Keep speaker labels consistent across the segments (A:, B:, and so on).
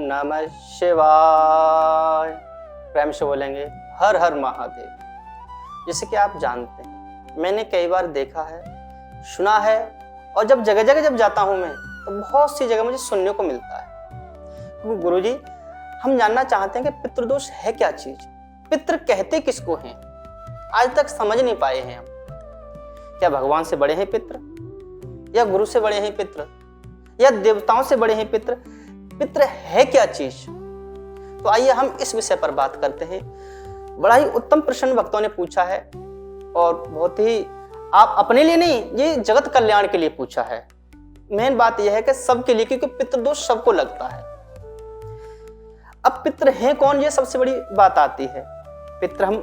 A: नमः शिवाय। प्रेम से बोलेंगे हर हर महादेव। जैसे कि आप जानते हैं, मैंने कई बार देखा है, सुना है, और जब जगह जगह जब जाता हूँ मैं, तो बहुत सी जगह मुझे सुनने को मिलता है। गुरुजी, हम जानना चाहते हैं कि पितृदोष है क्या चीज, पितृ कहते किसको हैं? आज तक समझ नहीं पाए हैं हम। क्या भगवान से बड़े हैं पितृ, या गुरु से बड़े हैं पितृ, या देवताओं से बड़े हैं पितृ? पितृ है क्या चीज? तो आइए हम इस विषय पर बात करते हैं। बड़ा ही उत्तम प्रश्न भक्तों ने पूछा है, और बहुत ही आप अपने लिए नहीं, ये जगत कल्याण के लिए पूछा है। मेन बात यह है कि सबके लिए, क्योंकि पितृदोष सबको लगता है। अब पितृ हैं कौन, ये सबसे बड़ी बात आती है। पितृ हम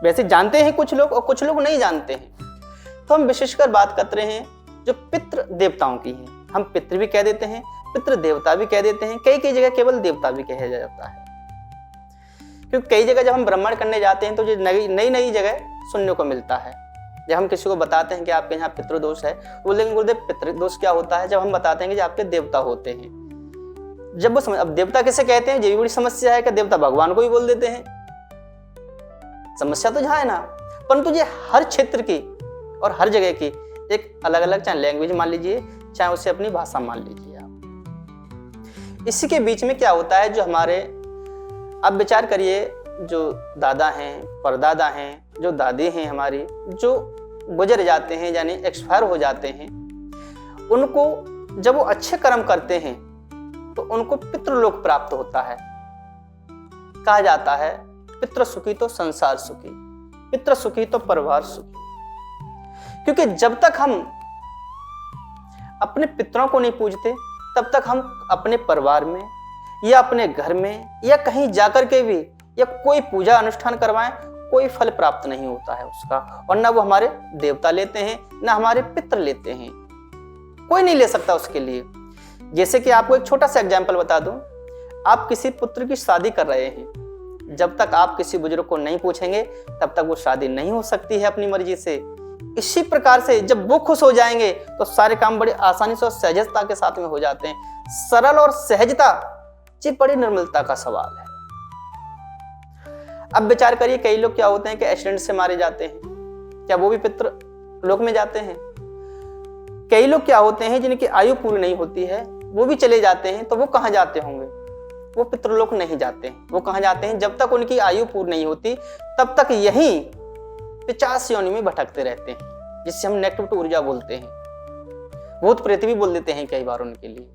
A: वैसे जानते हैं कुछ लोग, और कुछ लोग नहीं जानते हैं। तो हम विशेषकर बात कर रहे हैं जो पितृ देवताओं की है। हम पितृ भी कह देते हैं, पितृ देवता भी कह देते हैं, कई कई जगह केवल देवता भी कहा जाता है। क्योंकि कई जगह जब हम भ्रमण करने जाते हैं तो जो नई नई जगह सुनने को मिलता है। जब हम किसी को बताते हैं कि आपके यहाँ पितृदोष है, वो बोलेंगे गुरुदेव पितृदोष क्या होता है? जब हम बताते हैं कि आपके देवता होते हैं, जब वो समझ, अब देवता किसे कहते हैं, ये भी बड़ी समस्या है कि देवता भगवान को ही बोल देते हैं। समस्या तो यहाँ है ना, परंतु ये हर क्षेत्र की और हर जगह की एक अलग अलग, चाहे लैंग्वेज मान लीजिए, चाहे उसे अपनी भाषा मान लीजिए आप। इसी के बीच में क्या होता है, जो हमारे, आप विचार करिए, जो दादा हैं, परदादा हैं, जो दादी हैं हमारी, जो गुजर जाते हैं यानी एक्सपायर हो जाते हैं, उनको जब वो अच्छे कर्म करते हैं तो उनको पितृलोक प्राप्त होता है। कहा जाता है पितृ सुखी तो संसार सुखी, पितृ सुखी तो परिवार सुखी। क्योंकि जब तक हम अपने पितरों को नहीं पूजते, तब तक हम अपने परिवार में या अपने घर में या कहीं जाकर के भी या कोई पूजा अनुष्ठान करवाएं, कोई फल प्राप्त नहीं होता है उसका। और ना वो हमारे देवता लेते हैं, ना हमारे पितृ लेते हैं, कोई नहीं ले सकता उसके लिए। जैसे कि आपको एक छोटा सा एग्जाम्पल बता दूं, आप किसी पुत्र की शादी कर रहे हैं, जब तक आप किसी बुजुर्ग को नहीं पूछेंगे तब तक वो शादी नहीं हो सकती है अपनी मर्जी से। इसी प्रकार से जब वो खुश हो जाएंगे तो सारे काम बड़ी आसानी से और सहजता के साथ में हो जाते हैं। सरल और सहजता, ये बड़ी निर्मलता का सवाल है। अब विचार करिए, कई लोग क्या होते हैं कि एक्सीडेंट से मारे जाते हैं, क्या वो भी पितृ लोक में जाते हैं? कई लोग क्या होते हैं जिनकी आयु पूरी नहीं होती है, वो भी चले जाते हैं, तो वो कहाँ जाते होंगे? वो पितृलोक नहीं जाते हैं। वो कहाँ जाते हैं? जब तक उनकी आयु पूरी नहीं होती तब तक यहीं 50 योनि में भटकते रहते हैं, जिससे हम नेगेटिव ऊर्जा बोलते हैं, भूत प्रेत भी बोल देते हैं कई बार उनके लिए।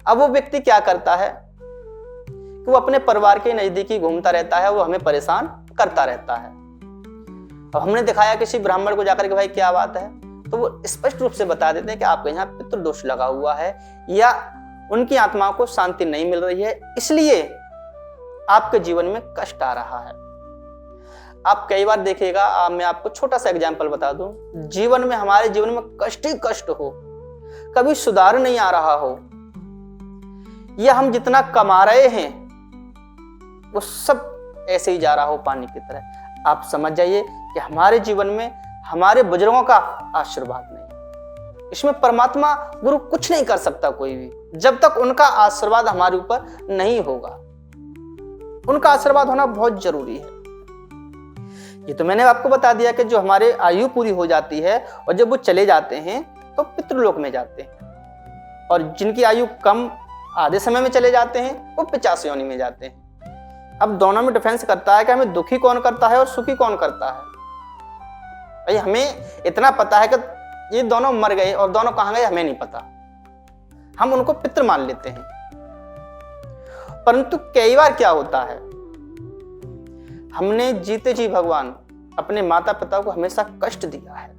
A: अब वो व्यक्ति क्या करता है कि वो अपने परिवार के नजदीकी घूमता रहता है, वो हमें परेशान करता रहता है। अब हमने दिखाया किसी ब्राह्मण को जाकर के भाई क्या बात है, तो वो स्पष्ट रूप से बता देते हैं कि आपके यहाँ पितृदोष लगा हुआ है, या उनकी आत्माओं को शांति नहीं मिल रही है, इसलिए आपके जीवन में कष्ट आ रहा है। आप कई बार देखिएगा, मैं आपको छोटा सा एग्जाम्पल बता दूं, जीवन में, हमारे जीवन में कष्ट ही कष्ट हो, कभी सुधार नहीं आ रहा हो, या हम जितना कमा रहे हैं वो सब ऐसे ही जा रहा हो पानी की तरह। आप समझ जाइए कि हमारे जीवन में हमारे बुजुर्गों का आशीर्वाद नहीं, इसमें परमात्मा गुरु कुछ नहीं कर सकता कोई भी, जब तक उनका आशीर्वाद हमारे ऊपर नहीं होगा। उनका आशीर्वाद होना बहुत जरूरी है। ये तो मैंने आपको बता दिया कि जो हमारे आयु पूरी हो जाती है और जब वो चले जाते हैं तो पितृलोक में जाते हैं, और जिनकी आयु कम, आधे समय में चले जाते हैं, वो 50 योनि में जाते हैं। अब दोनों में डिफरेंस करता है कि हमें दुखी कौन करता है और सुखी कौन करता है। भाई हमें इतना पता है कि ये दोनों मर गए, और दोनों कहाँ गए हमें नहीं पता, हम उनको पितृ मान लेते हैं। परंतु कई बार क्या होता है, हमने जीते जी भगवान अपने माता पिता को हमेशा कष्ट दिया है।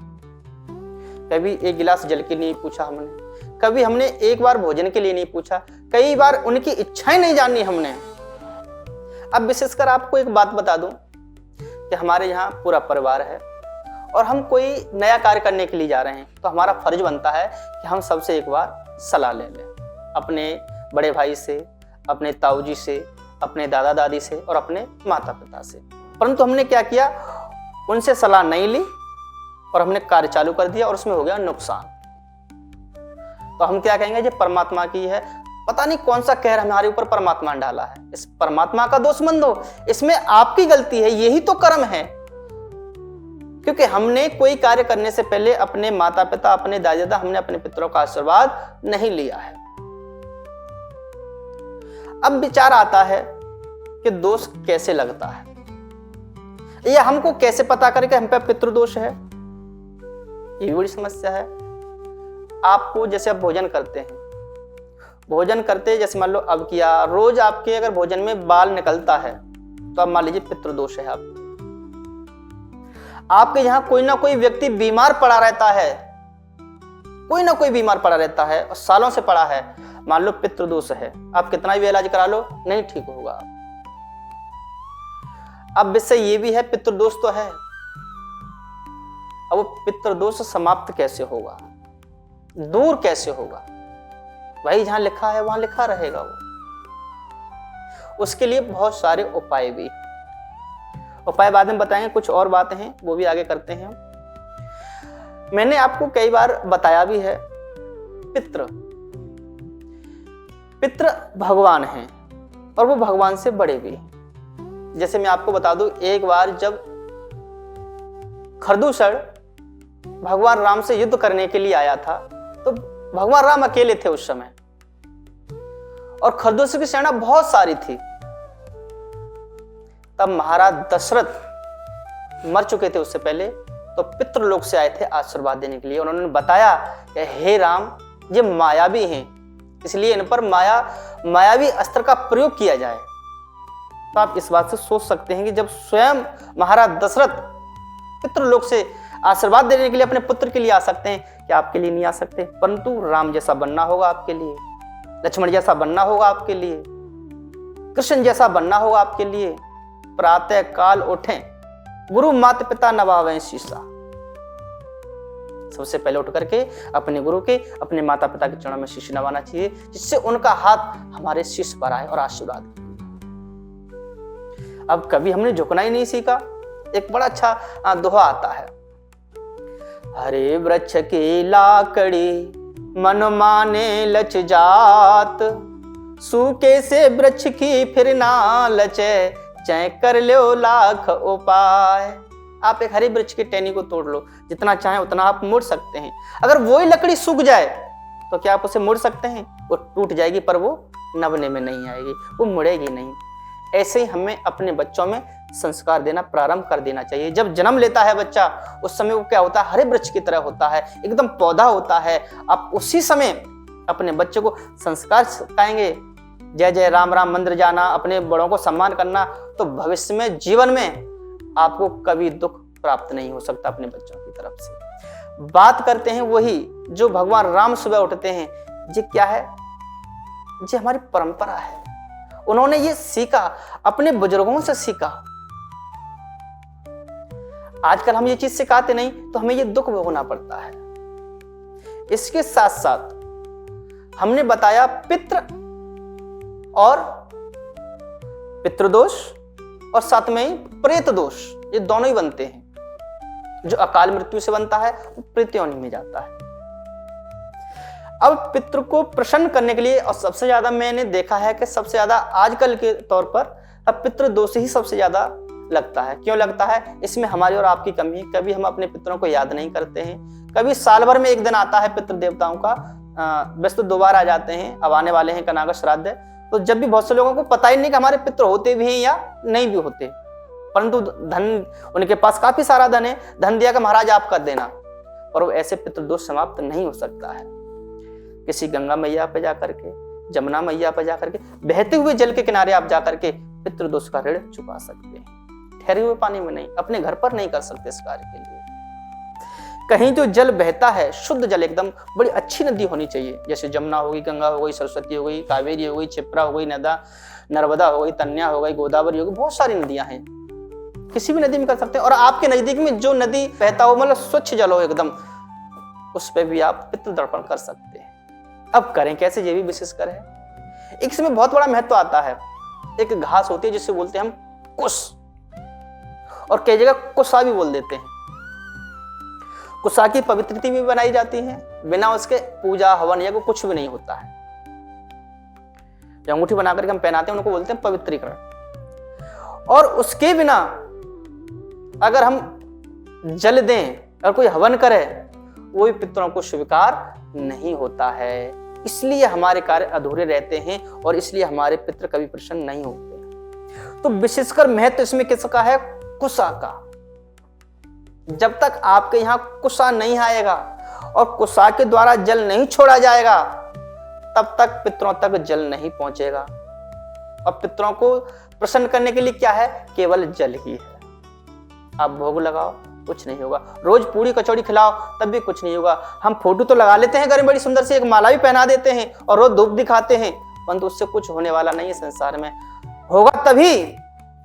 A: कभी एक गिलास जल के लिए पूछा हमने, कभी हमने एक बार भोजन के लिए नहीं पूछा, कई बार उनकी इच्छाएं नहीं जानी हमने। अब विशेषकर आपको एक बात बता दूं कि हमारे यहाँ पूरा परिवार है और हम कोई नया कार्य करने के लिए जा रहे हैं, तो हमारा फर्ज बनता है कि हम सबसे एक बार सलाह ले लें, अपने बड़े भाई से, अपने ताऊ जी से, अपने दादा दादी से और अपने माता पिता से। परंतु हमने क्या किया, उनसे सलाह नहीं ली और हमने कार्य चालू कर दिया और उसमें हो गया नुकसान। तो हम क्या कहेंगे, ये परमात्मा की है, पता नहीं कौन सा कहर हमारे ऊपर परमात्मा ने डाला है। इस परमात्मा का दोष मत दो, इसमें आपकी गलती है, यही तो कर्म है। क्योंकि हमने कोई कार्य करने से पहले अपने माता पिता, अपने दादा दादा, हमने अपने पितरों का आशीर्वाद नहीं लिया है। अब विचार आता है कि दोष कैसे लगता है, या हमको कैसे पता करें कि हम पे पितृदोष है। ये भी बड़ी समस्या है। आपको जैसे आप भोजन करते हैं, भोजन करते जैसे मान लो अब किया, रोज आपके अगर भोजन में बाल निकलता है तो आप मान लीजिए पितृदोष है। आपके यहां कोई ना कोई व्यक्ति बीमार पड़ा रहता है, कोई ना कोई बीमार पड़ा रहता है और सालों से पड़ा है, मान लो पितृदोष है। आप कितना भी इलाज करा लो नहीं ठीक होगा। अब विषय ये भी है, पितृदोष तो है, अब वो पितृदोष समाप्त कैसे होगा, दूर कैसे होगा? भाई जहां लिखा है वहां लिखा रहेगा वो। उसके लिए बहुत सारे उपाय भी, उपाय बाद में बताएंगे, कुछ और बातें हैं वो भी आगे करते हैं। मैंने आपको कई बार बताया भी है, पितृ भगवान हैं और वो भगवान से बड़े भी हैं। जैसे मैं आपको बता दूं, एक बार जब खरदूषण भगवान राम से युद्ध करने के लिए आया था तो भगवान राम अकेले थे उस समय और खरदूषण की सेना बहुत सारी थी। तब महाराज दशरथ मर चुके थे उससे पहले, तो पितृलोक से आए थे आशीर्वाद देने के लिए। उन्होंने बताया कि हे राम, ये मायावी हैं, इसलिए इन पर मायावी अस्त्र का प्रयोग किया जाए। तो आप इस बात से सोच सकते हैं कि जब स्वयं महाराज दशरथ पितृलोक से आशीर्वाद देने के लिए अपने पुत्र के लिए आ सकते हैं, क्या आपके लिए नहीं आ सकते? परंतु राम जैसा बनना होगा आपके लिए, लक्ष्मण जैसा बनना होगा आपके लिए, कृष्ण जैसा बनना होगा आपके लिए। प्रातः काल उठें, गुरु माता पिता नवावें शीशा। सबसे पहले उठ करके अपने गुरु के, अपने माता पिता के चरणों में शीश नवाना चाहिए, जिससे उनका हाथ हमारे शीश पर आए और आशीर्वाद। अब कभी हमने झुकना ही नहीं सीखा। एक बड़ा अच्छा दोहा आता है, हरे वृक्ष की लाकड़ी मन माने लच जात, सूखे से वृक्ष की फिर ना लचे, चाहे कर लो लाख उपाय। आप एक हरे वृक्ष की टहनी को तोड़ लो, जितना चाहे उतना आप मोड़ सकते हैं। अगर वही लकड़ी सूख जाए तो क्या आप उसे मोड़ सकते हैं? वो टूट जाएगी पर वो नवने में नहीं आएगी, वो मुड़ेगी नहीं। ऐसे ही हमें अपने बच्चों में संस्कार देना प्रारंभ कर देना चाहिए। जब जन्म लेता है बच्चा, उस समय वो क्या होता है? हरे वृक्ष की तरह होता है, एकदम पौधा होता है। आप उसी समय अपने बच्चे को संस्कार सिखाएंगे, जय जय राम राम मंदिर जाना, अपने बड़ों को सम्मान करना, तो भविष्य में जीवन में आपको कभी दुख प्राप्त नहीं हो सकता अपने बच्चों की तरफ से। बात करते हैं वही जो भगवान राम सुबह उठते हैं, ये क्या है? ये हमारी परंपरा है। उन्होंने ये सीखा, अपने बुजुर्गों से सीखा। आजकल हम ये चीज सिखाते नहीं तो हमें ये दुख भोगना पड़ता है। इसके साथ साथ हमने बताया पितृ और पितृदोष और साथ में ही प्रेत दोष, ये दोनों ही बनते हैं। जो अकाल मृत्यु से बनता है वो प्रेत योनि में जाता है। अब पितृ को प्रसन्न करने के लिए, और सबसे ज्यादा मैंने देखा है कि सबसे ज्यादा आजकल के तौर पर अब पितृ दोष ही सबसे ज्यादा लगता है। क्यों लगता है? इसमें हमारी और आपकी कमी है। कभी हम अपने पितरों को याद नहीं करते हैं। कभी साल भर में एक दिन आता है पितृ देवताओं का, वैसे तो 2 बार आ जाते हैं, अब आने वाले हैं कनागा श्राद्ध। तो जब भी बहुत से लोगों को पता ही नहीं कि हमारे पितृ होते भी हैं या नहीं भी होते, परंतु धन उनके पास काफी सारा धन है, धन दिया कि महाराज आप कर देना, और वो ऐसे पितृदोष समाप्त नहीं हो सकता है। किसी गंगा मैया पे जाकर के, जमुना मैया पे जाकर के, बहते हुए जल के किनारे आप जाकर के पितृदोष का ऋण चुका सकते हैं। ठहरे हुए पानी में नहीं, अपने घर पर नहीं कर सकते इस कार्य के लिए। कहीं जो जल बहता है, शुद्ध जल, एकदम बड़ी अच्छी नदी होनी चाहिए, जैसे जमुना हो गई, गंगा हो गई, सरस्वती हो गई, कावेरी हो गई, क्षिप्रा हो गई, नर्मदा हो गई, तन्या हो गई, गोदावरी हो गई, बहुत सारी नदियां हैं। किसी भी नदी में कर सकते हैं। और आपके नजदीक में जो नदी बहता हो, मतलब स्वच्छ जल हो एकदम, उस पर भी आप पितृ तर्पण कर सकते हैं। अब करें कैसे, ये भी विशेषकर है। इसमें बहुत बड़ा महत्व आता है। एक घास होती है जिससे बोलते हैं हम कुश, और कई जगह कुशा भी बोल देते हैं। कुशा की पवित्रता भी बनाई जाती है, बिना उसके पूजा हवन या कुछ भी नहीं होता है। जो अंगूठी बना करके हम पहनाते हैं उनको बोलते हैं पवित्रीकरण। और उसके बिना अगर हम जल दें और कोई हवन करे वो भी पितरों को स्वीकार नहीं होता है, इसलिए हमारे कार्य अधूरे रहते हैं और इसलिए हमारे पितृ कभी प्रसन्न नहीं होते। तो विशेषकर महत्व इसमें किसका है? कुशा का। जब तक आपके यहां कुशा नहीं आएगा और कुशा के द्वारा जल नहीं छोड़ा जाएगा तब तक पितरों तक जल नहीं पहुंचेगा। और पितरों को प्रसन्न करने के लिए क्या है? केवल जल ही है। आप भोग लगाओ कुछ नहीं होगा, रोज पूरी कचौड़ी खिलाओ तब भी कुछ नहीं होगा। हम फोटो तो लगा लेते हैं घर में बड़ी सुंदर सी, एक माला भी पहना देते हैं और रोज धूप दिखाते हैं, परंतु उससे कुछ होने वाला नहीं है संसार में। होगा तभी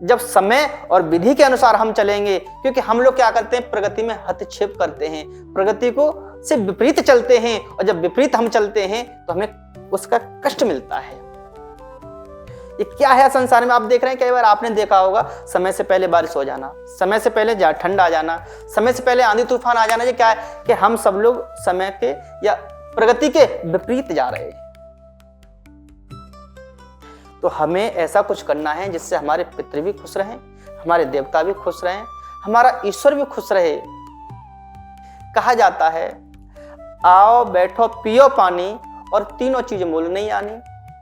A: जब समय और विधि के अनुसार हम चलेंगे, क्योंकि हम लोग क्या करते हैं? प्रगति में हस्तक्षेप करते हैं, प्रगति को से विपरीत चलते हैं, और जब विपरीत हम चलते हैं तो हमें उसका कष्ट मिलता है। ये क्या है संसार में? आप देख रहे हैं, कई बार आपने देखा होगा समय से पहले बारिश हो जाना, समय से पहले ठंड आ जाना, समय से पहले आंधी तूफान आ जाना। ये क्या है कि हम सब लोग समय के या प्रगति के विपरीत जा रहे हैं। तो हमें ऐसा कुछ करना है जिससे हमारे पितृ भी खुश रहें, हमारे देवता भी खुश रहें, हमारा ईश्वर भी खुश रहे। कहा जाता है आओ बैठो पियो पानी और तीनों चीज मोल नहीं आनी।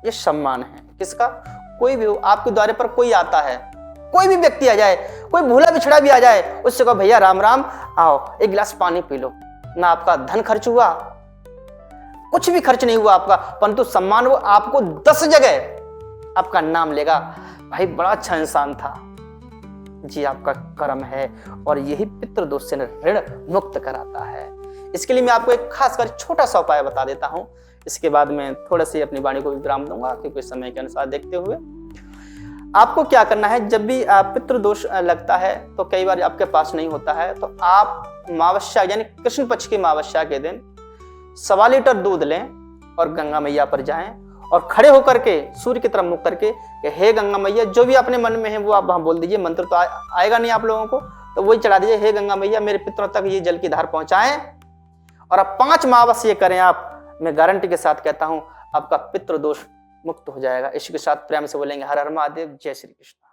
A: ये सम्मान है किसका? कोई भी आपके द्वारे पर कोई आता है, कोई भी व्यक्ति आ जाए, कोई भूला बिछड़ा भी आ जाए, उससे कहो भैया राम राम, आओ एक गिलास पानी पी लो। ना आपका धन खर्च हुआ, कुछ भी खर्च नहीं हुआ आपका, परंतु सम्मान वो आपको 10 जगह आपका नाम लेगा, भाई बड़ा अच्छा इंसान था जी, आपका कर्म है। और यही पितृदोष से ऋण मुक्त कराता है। इसके लिए मैं आपको एक खासकर छोटा सा उपाय बता देता हूं, इसके बाद मैं थोड़ा सी अपनी वाणी को भी विराम दूंगा, क्योंकि समय के अनुसार देखते हुए आपको क्या करना है। जब भी पितृदोष लगता है तो कई बार आपके पास नहीं होता है, तो आप अमावस्या यानी कृष्ण पक्ष की अमावस्या के दिन 1.25 लीटर दूध लें और गंगा मैया पर जाएं और खड़े होकर के सूर्य की तरफ मुख करके हे गंगा मैया, जो भी अपने मन में है वो आप वहां बोल दीजिए। मंत्र तो आएगा नहीं आप लोगों को, तो वही चढ़ा दीजिए, हे गंगा मैया मेरे पितरों तक ये जल की धार पहुंचाएं। और अब 5 अमावस ये करें आप, मैं गारंटी के साथ कहता हूं आपका पितृदोष मुक्त हो जाएगा। इसी के साथ प्रेम से बोलेंगे हर हर महादेव, जय श्री कृष्ण।